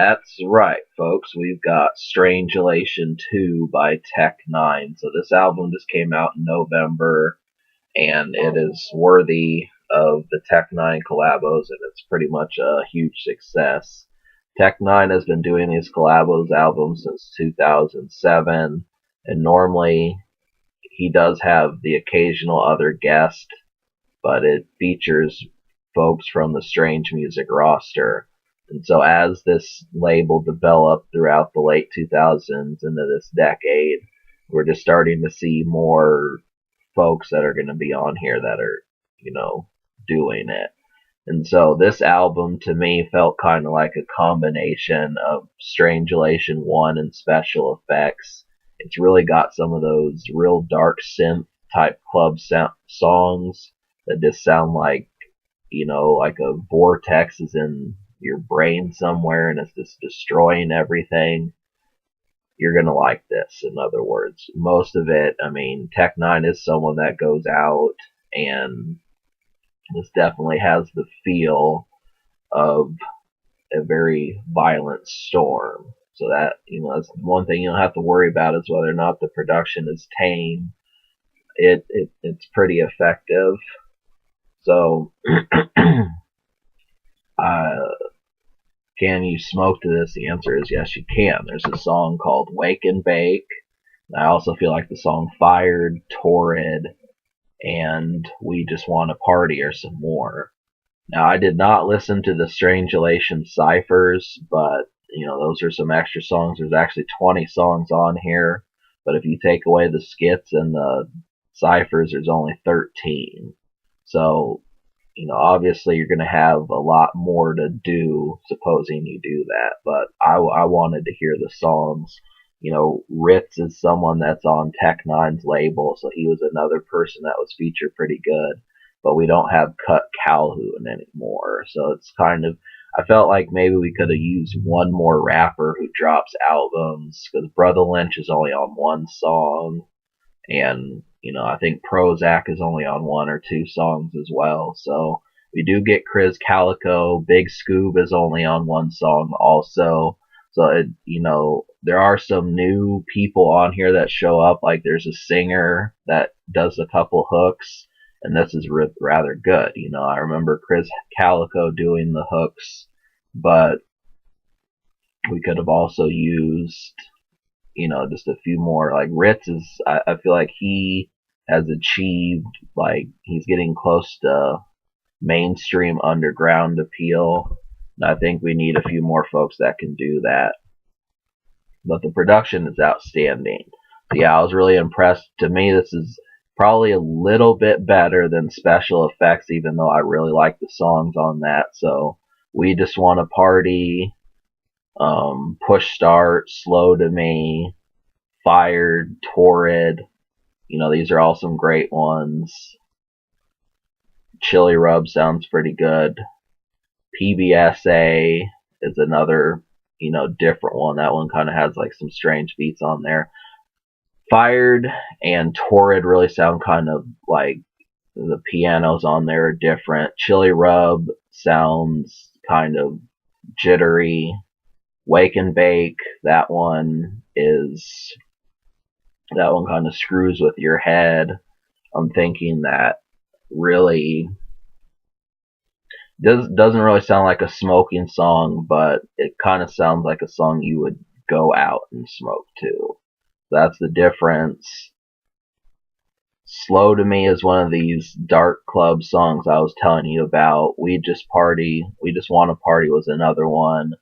That's right, folks. We've got Strangeulation 2 by N9ne. So this album just came out in November, and it is worthy of the N9ne Collabos, and it's pretty much a huge success. N9ne has been doing these Collabos albums since 2007, and normally he does have the occasional other guest, but it features folks from the Strange Music roster. And so as this label developed throughout the late 2000s into this decade, we're just starting to see more folks that are going to be on here that are, doing it. And so this album to me felt kind of like a combination of Strangulation 1 and special effects. It's really got some of those real dark synth type club songs that just sound like, like a vortex is in your brain somewhere and it's just destroying everything. You're going to like this, in other words. Most of it, N9ne is someone that goes out, and this definitely has the feel of a very violent storm. So that, that's one thing you don't have to worry about is whether or not the production is tame. It's pretty effective. So, can you smoke to this? The answer is yes, you can. There's a song called Wake and Bake. I also feel like the song Fired, Torrid, and We Just Want to Party are some more. Now, I did not listen to the Strangeulation ciphers, but, those are some extra songs. There's actually 20 songs on here, but if you take away the skits and the ciphers, there's only 13. So, obviously you're going to have a lot more to do, supposing you do that, but I wanted to hear the songs. Ritz is someone that's on N9ne's label, so he was another person that was featured pretty good, but we don't have Cut Calhoun anymore, so it's kind of, I felt like maybe we could have used one more rapper who drops albums, because Brother Lynch is only on one song, and I think Prozac is only on one or two songs as well. So we do get Chris Calico. Big Scoob is only on one song also. So there are some new people on here that show up. Like there's a singer that does a couple hooks, and this is rather good. I remember Chris Calico doing the hooks, but we could have also used just a few more. Like Ritz is, I feel like he has achieved, like, he's getting close to mainstream underground appeal. And I think we need a few more folks that can do that. But the production is outstanding. So yeah, I was really impressed. To me, this is probably a little bit better than special effects, even though I really like the songs on that. So We Just Want to Party, Push Start, Slow to Me, Fired, Torrid. These are all some great ones. Chili Rub sounds pretty good. PBSA is another, different one. That one kind of has like some strange beats on there. Fired and Torrid really sound kind of like the pianos on there are different. Chili Rub sounds kind of jittery. Wake and Bake, that one kind of screws with your head. I'm thinking that really doesn't really sound like a smoking song, but it kind of sounds like a song you would go out and smoke to. That's the difference. Slow to Me is one of these dark club songs I was telling you about. We Just Want to Party was another one.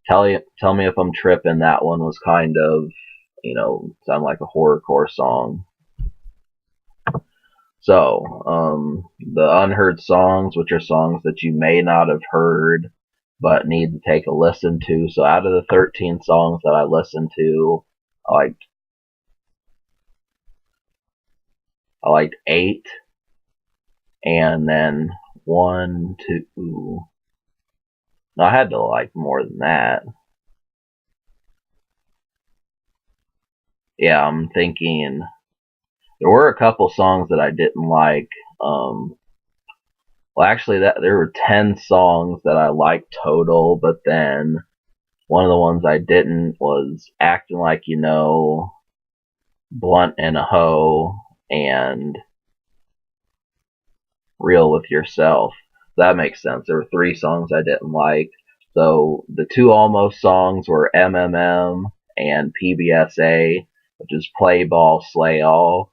Tell Me If I'm Tripping, that one was kind of, sound like a horrorcore song. So, the unheard songs, which are songs that you may not have heard, but need to take a listen to. So out of the 13 songs that I listened to, I liked 8, and then 1, 2, no, I had to like more than that. Yeah, I'm thinking there were a couple songs that I didn't like. Well, actually, there were 10 songs that I liked total, but then One of the ones I didn't was Acting Like You Know, Blunt and a Hoe, and Real With Yourself. That makes sense. There were 3 songs I didn't like. So the 2 almost songs were MMM and PBSA, which is Play Ball, Slay All.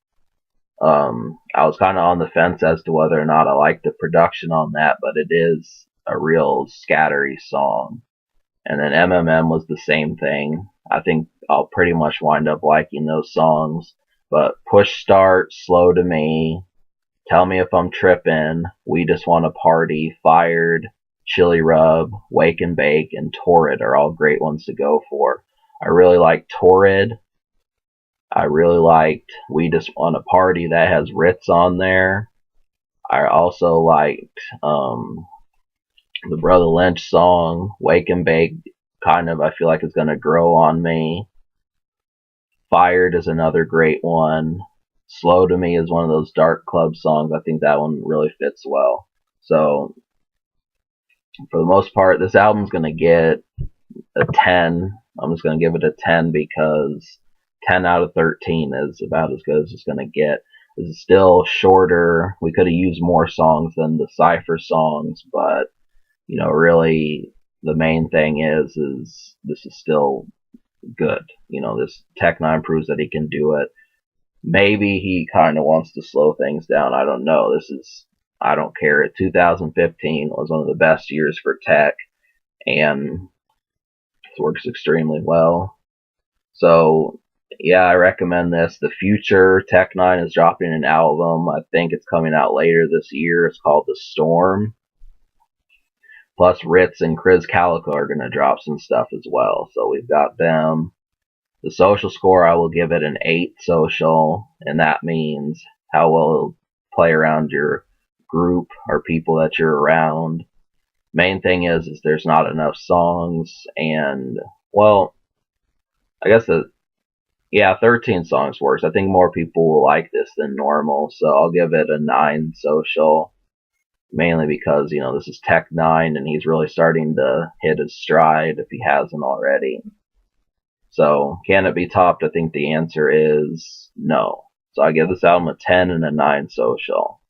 I was kind of on the fence as to whether or not I liked the production on that, but it is a real scattery song. And then MMM was the same thing. I think I'll pretty much wind up liking those songs. But Push Start, Slow to Me, Tell Me If I'm Trippin', We Just Want to Party, Fired, Chili Rub, Wake and Bake, and Torrid are all great ones to go for. I really like Torrid. I really liked We Just Want to Party. That has Ritz on there. I also liked the Brother Lynch song, Wake and Bake. Kind of, I feel like it's going to grow on me. Fired is another great one. Slow to Me is one of those dark club songs. I think that one really fits well. So, for the most part, this album's going to get a 10. I'm just going to give it a 10 because 10 out of 13 is about as good as it's going to get. This is still shorter. We could have used more songs than the Cypher songs, but, really the main thing is this is still good. This N9ne proves that he can do it. Maybe he kind of wants to slow things down. I don't know. I don't care. 2015 was one of the best years for Tech, and it works extremely well. So, yeah, I recommend this. The Future, N9ne is dropping an album. I think it's coming out later this year. It's called The Storm. Plus, Ritz and Chris Calico are going to drop some stuff as well. So we've got them. The social score, I will give it an 8 social, and that means how well it'll play around your group or people that you're around. Main thing is there's not enough songs, and, well, I guess 13 songs works. I think more people will like this than normal, so I'll give it a 9 social. Mainly because, this is N9ne, and he's really starting to hit his stride if he hasn't already. So, can it be topped? I think the answer is no. So I give this album a 10 and a 9 social.